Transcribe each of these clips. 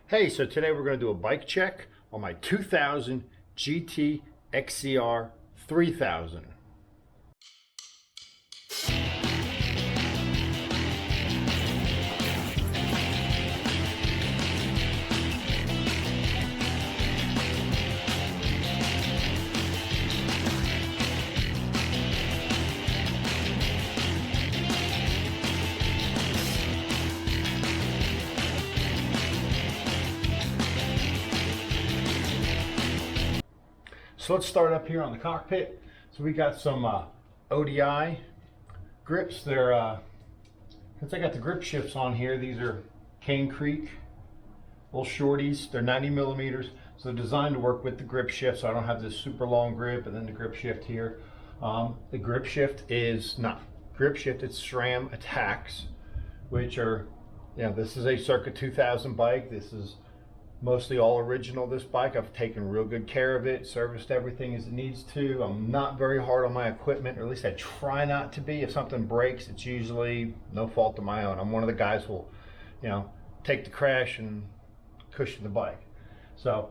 Hey, so today we're going to do a bike check on my 2000 GT XCR 3000. So let's start up here on the cockpit. So we got some ODI grips. They're since I got the grip shifts on here, these are Cane Creek little shorties. They're 90 millimeters, so they're designed to work with the grip shift. So I don't have this super long grip and then the grip shift here. The grip shift is not grip shift; it's SRAM attacks, which are, this is a circa 2000 bike. This is mostly all original. This bike, I've taken real good care of it, serviced everything as it needs to. I'm not very hard on my equipment, or at least I try not to be. If something breaks, it's usually no fault of my own. I'm one of the guys who will, take the crash and cushion the bike. So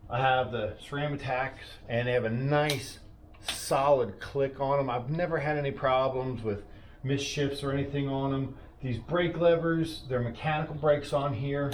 I have the SRAM attacks, and they have a nice solid click on them. I've never had any problems with misshifts or anything on them. These brake levers, they're mechanical brakes on here.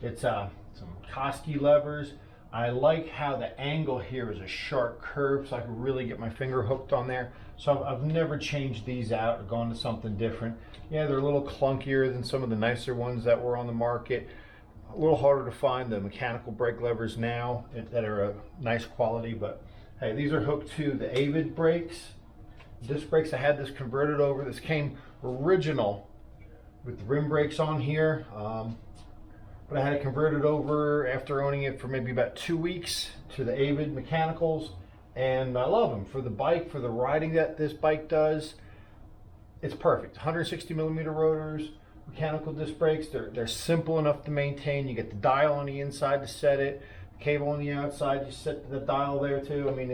It's some Koski levers. I like how the angle here is a sharp curve, so I can really get my finger hooked on there. So I've never changed these out or gone to something different. Yeah, they're a little clunkier than some of the nicer ones that were on the market. A little harder to find the mechanical brake levers now that are a nice quality, but hey, these are hooked to the Avid brakes. Disc brakes, I had this converted over. This came original with the rim brakes on here. But I had it converted over after owning it for maybe about 2 weeks to the Avid mechanicals, and I love them for the bike, for the riding that this bike does. It's perfect. 160 millimeter rotors, mechanical disc brakes. They're simple enough to maintain. You get the dial on the inside to set it, cable on the outside. You set the dial there too. I mean,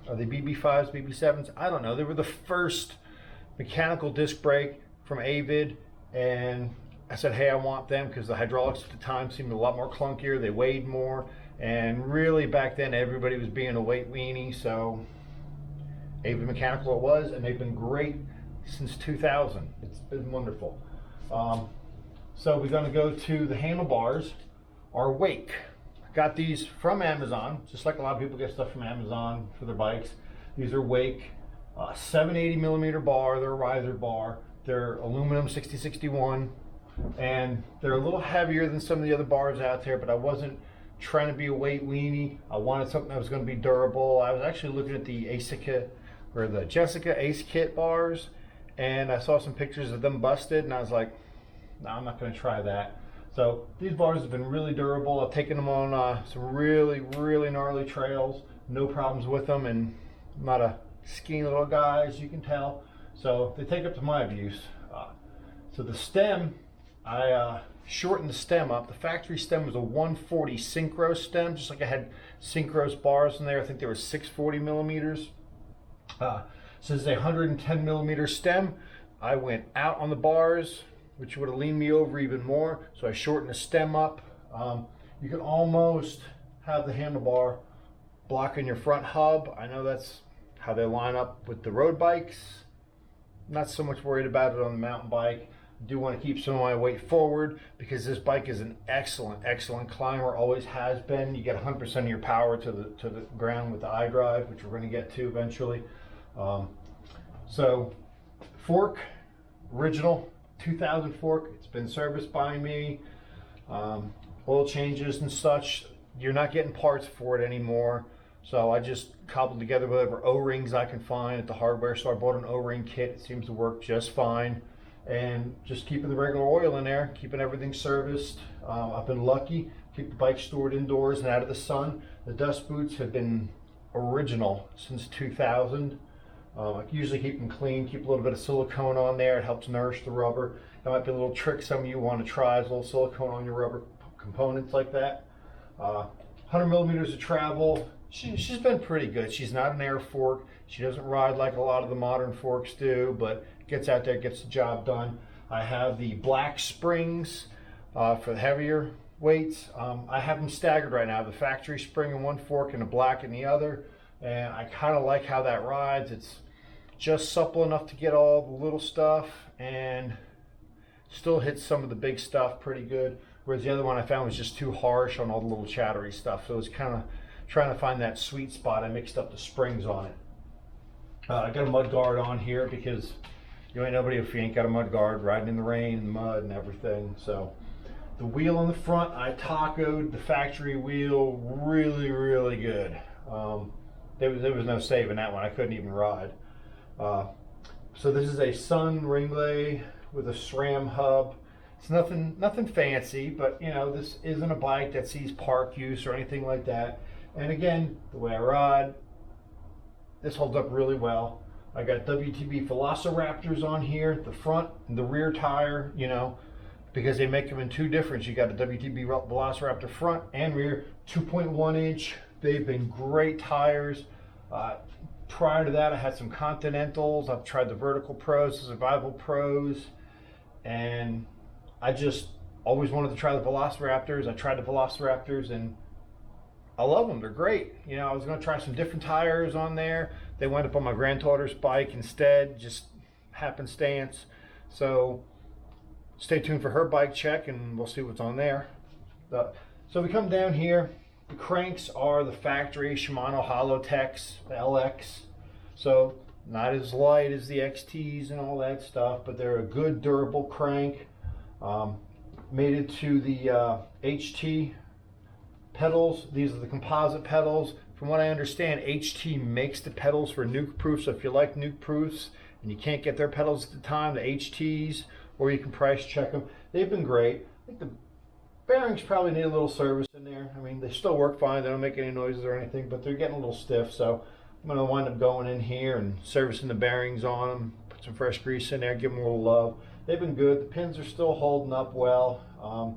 are they BB5s, BB7s? I don't know. They were the first mechanical disc brake from Avid, and I said, hey, I want them because the hydraulics at the time seemed a lot more clunkier. They weighed more, and really back then everybody was being a weight weenie, so Avid Mechanical it was, and they've been great since 2000. It's been wonderful. So we're going to go to the handlebars, our Wake. I got these from Amazon, just like a lot of people get stuff from Amazon for their bikes. These are Wake 780 millimeter bar. They're a riser bar. They're aluminum 6061. And they're a little heavier than some of the other bars out there, but I wasn't trying to be a weight weenie. I wanted something that was going to be durable. I was actually looking at the Jessica Ace Kit bars, and I saw some pictures of them busted, and I was like, no, I'm not going to try that. So these bars have been really durable. I've taken them on some really, really gnarly trails. No problems with them, and I'm not a skinny little guy, as you can tell. So they take up to my abuse. So the stem, I shortened the stem up. The factory stem was a 140 synchro stem, just like I had synchros bars in there. I think they were 640 millimeters. So this is a 110 millimeter stem. I went out on the bars, which would have leaned me over even more. So I shortened the stem up. You can almost have the handlebar blocking your front hub. I know that's how they line up with the road bikes. Not so much worried about it on the mountain bike. Do want to keep some of my weight forward because this bike is an excellent climber, always has been. You get 100% of your power to the ground with the iDrive, which we're going to get to eventually. So fork, original 2000 fork. It's been serviced by me. Oil changes and such. You're not getting parts for it anymore. So I just cobbled together whatever O-rings I can find at the hardware store. I bought an O-ring kit. It seems to work just fine. And just keeping the regular oil in there, keeping everything serviced. I've been lucky, keep the bike stored indoors and out of the sun. The dust boots have been original since 2000. I usually keep them clean, keep a little bit of silicone on there. It helps nourish the rubber. That might be a little trick some of you want to try, is a little silicone on your rubber components like that. 100 millimeters of travel. She's been pretty good. She's not an air fork. She doesn't ride like a lot of the modern forks do, but gets out there, gets the job done. I have the black springs for the heavier weights. I have them staggered right now. The factory spring in one fork and the black in the other. And I kind of like how that rides. It's just supple enough to get all the little stuff and still hits some of the big stuff pretty good. Whereas the other one I found was just too harsh on all the little chattery stuff. So it was kind of trying to find that sweet spot. I mixed up the springs on it. I got a mud guard on here because you ain't nobody if you ain't got a mud guard, riding in the rain and mud and everything. So the wheel on the front, I tacoed the factory wheel really, really good. There was no saving that one. I couldn't even ride. So this is a Sun Ringley with a SRAM hub. It's nothing fancy, but you know, this isn't a bike that sees park use or anything like that. And again, the way I ride, this holds up really well. I got WTB Velociraptors on here, the front and the rear tire, you know, because they make them in two different. You got a WTB Velociraptor front and rear, 2.1 inch. They've been great tires. Prior to that, I had some Continentals. I've tried the Vertical Pros, the Survival Pros, and I just always wanted to try the Velociraptors. I tried the Velociraptors and I love them. They're great. You know, I was going to try some different tires on there. They went up on my granddaughter's bike instead, just happenstance. So stay tuned for her bike check and we'll see what's on there. So we come down here. The cranks are the factory Shimano Holotex, the LX. So not as light as the XTs and all that stuff, but they're a good durable crank. Made it to the HT pedals. These are the composite pedals. From what I understand, HT makes the pedals for nuke proof. So if you like nuke proofs and you can't get their pedals at the time, the HTs, or you can price check them. They've been great. I think the bearings probably need a little service in there. I mean, they still work fine. They don't make any noises or anything, but they're getting a little stiff. So I'm going to wind up going in here and servicing the bearings on them, put some fresh grease in there, give them a little love. They've been good. The pins are still holding up well.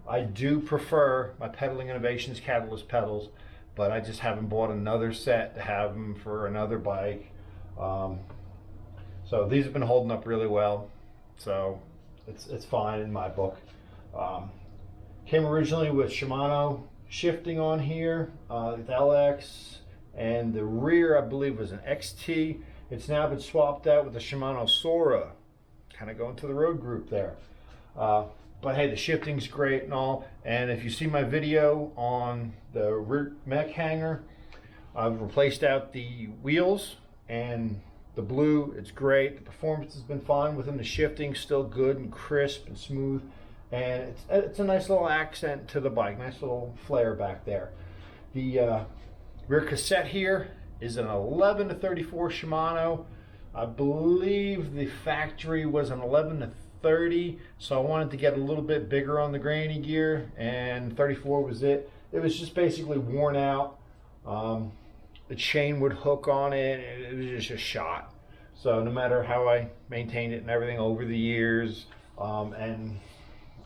I do prefer my Pedaling Innovations Catalyst pedals, but I just haven't bought another set to have them for another bike. So these have been holding up really well. So it's fine in my book. Came originally with Shimano shifting on here, with LX, and the rear I believe was an XT. It's now been swapped out with the Shimano Sora, kind of going to the road group there. But hey, the shifting's great and all. And if you see my video on the rear mech hanger, I've replaced out the wheels and the blue. It's great. The performance has been fine with them. The shifting's still good and crisp and smooth. And it's a nice little accent to the bike, nice little flare back there. The rear cassette here is an 11 to 34 Shimano. I believe the factory was an 11 to 30, so I wanted to get a little bit bigger on the granny gear, and 34 was it. It was just basically worn out. The chain would hook on it. It was just a shot. So no matter how I maintained it and everything over the years, and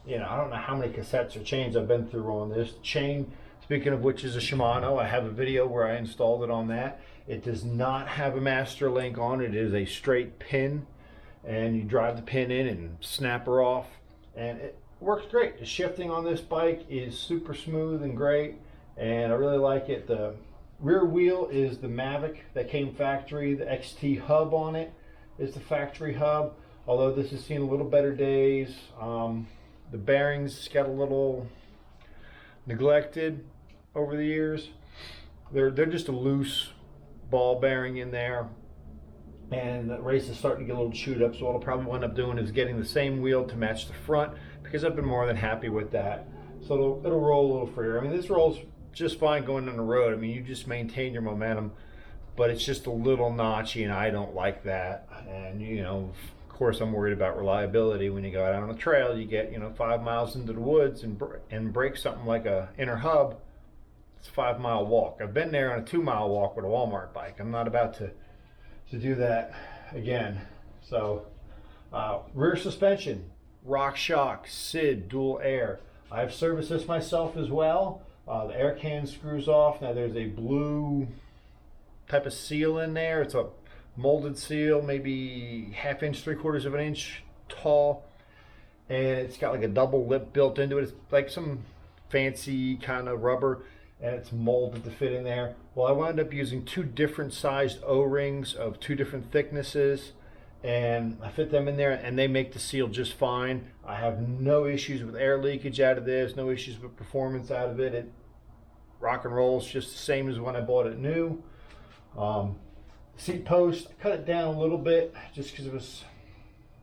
you know, I don't know how many cassettes or chains I've been through on this chain. Speaking of which is a Shimano. I have a video where I installed it on that. It does not have a master link on it. It is a straight pin, and you drive the pin in and snap her off, and it works great. The shifting on this bike is super smooth and great, and I really like it. The rear wheel is the Mavic that came factory. The XT hub on it is the factory hub, although this has seen a little better days. The bearings got a little neglected over the years. They're just a loose ball bearing in there, and the race is starting to get a little chewed up. So what I'll probably wind up doing is getting the same wheel to match the front, because I've been more than happy with that. So it'll roll a little freer. I mean, this rolls just fine going on the road. I mean, you just maintain your momentum, but it's just a little notchy, and I don't like that. And you know, of course, I'm worried about reliability. When you go out on a trail, you get 5 miles into the woods and break something like a inner hub. It's a 5 mile walk. I've been there on a 2 mile walk with a Walmart bike. I'm not about to do that again. So rear suspension, RockShox SID dual air. I've serviced this myself as well. The air can screws off. Now there's a blue type of seal in there. It's a molded seal, maybe 1/2 inch, 3/4 of an inch tall, and it's got like a double lip built into it. It's like some fancy kind of rubber, and it's molded to fit in there. Well, I wound up using 2 different sized O-rings of 2 different thicknesses, and I fit them in there, and they make the seal just fine. I have no issues with air leakage out of this, no issues with performance out of it. It rock and rolls just the same as when I bought it new. Seat post, I cut it down a little bit just because it was,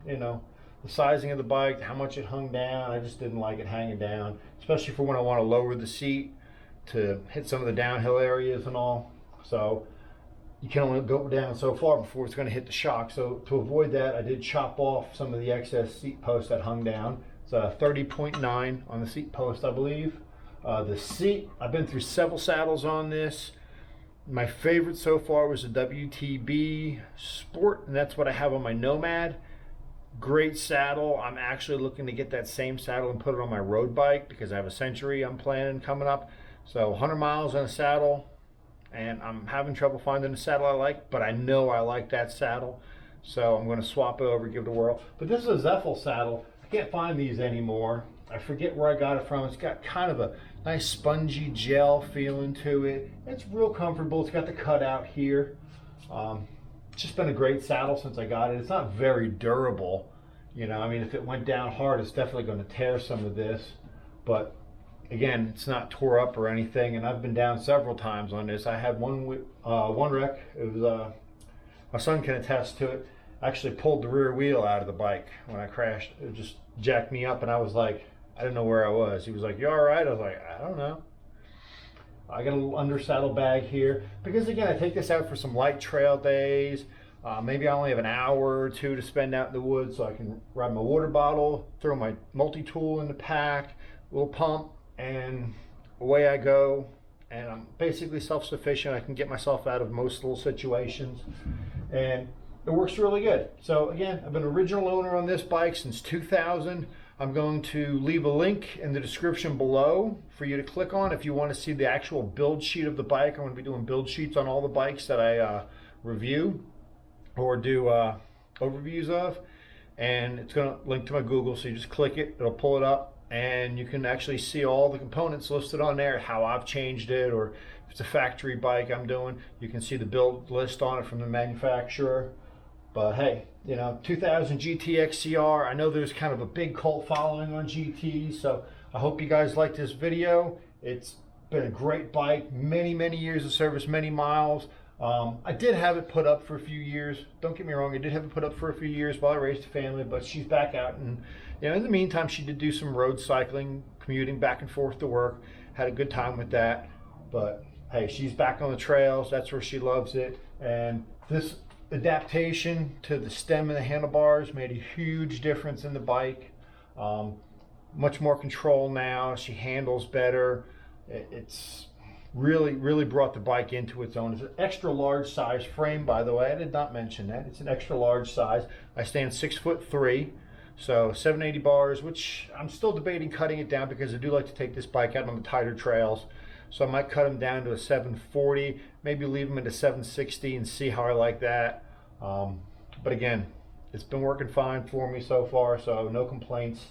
you know, the sizing of the bike, how much it hung down. I just didn't like it hanging down, especially for when I want to lower the seat to hit some of the downhill areas and all. So you can only go down so far before it's going to hit the shock. So to avoid that, I did chop off some of the excess seat post that hung down. It's a 30.9 on the seat post, I believe. The seat, I've been through several saddles on this. My favorite so far was the WTB Sport, and that's what I have on my Nomad. Great saddle. I'm actually looking to get that same saddle and put it on my road bike because I have a Century I'm planning coming up. So 100 miles on a saddle, and I'm having trouble finding a saddle I like, but I know I like that saddle. So I'm going to swap it over, give it a whirl. But this is a Zeffel saddle. I can't find these anymore. I forget where I got it from. It's got kind of a nice spongy gel feeling to it. It's real comfortable. It's got the cutout here. It's just been a great saddle since I got it. It's not very durable. You know, I mean, if it went down hard, it's definitely going to tear some of this. But again, it's not tore up or anything. And I've been down several times on this. I had one wreck. It was my son can attest to it. I actually pulled the rear wheel out of the bike when I crashed. It just jacked me up, and I was like, I didn't know where I was. He was like, "You all right?" I was like, "I don't know." I got a little under saddle bag here because, again, I take this out for some light trail days. Maybe I only have an hour or 2 to spend out in the woods, so I can ride my water bottle, throw my multi-tool in the pack, little pump, and away I go. And I'm basically self-sufficient. I can get myself out of most little situations, and it works really good. So again, I've been an original owner on this bike since 2000. I'm going to leave a link in the description below for you to click on if you want to see the actual build sheet of the bike. I'm going to be doing build sheets on all the bikes that I review or do overviews of, and it's going to link to my Google, so you just click it, it'll pull it up, and you can actually see all the components listed on there, how I've changed it, or if it's a factory bike I'm doing, you can see the build list on it from the manufacturer. But hey, you know, 2000 GT XCR, I know there's kind of a big cult following on GTs, so I hope you guys like this video. It's been a great bike, many years of service, many miles. I did have it put up for a few years. Don't get me wrong, I did have it put up for a few years while I raised a family, but she's back out, and you know, in the meantime, she did do some road cycling, commuting back and forth to work. Had a good time with that. But hey, she's back on the trails. That's where she loves it. And this adaptation to the stem and the handlebars made a huge difference in the bike. Much more control now. She handles better. It's really brought the bike into its own. It's an extra large size frame, by the way. I did not mention that. It's an extra large size. I stand 6'3", so 780 bars, which I'm still debating cutting it down because I do like to take this bike out on the tighter trails. So I might cut them down to a 740, maybe leave them at a 760 and see how I like that. But again, it's been working fine for me so far, so no complaints.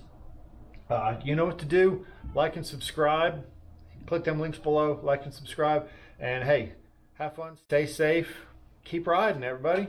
You know what to do. Like and subscribe. Click them links below, like and subscribe. And hey, have fun, stay safe, keep riding, everybody.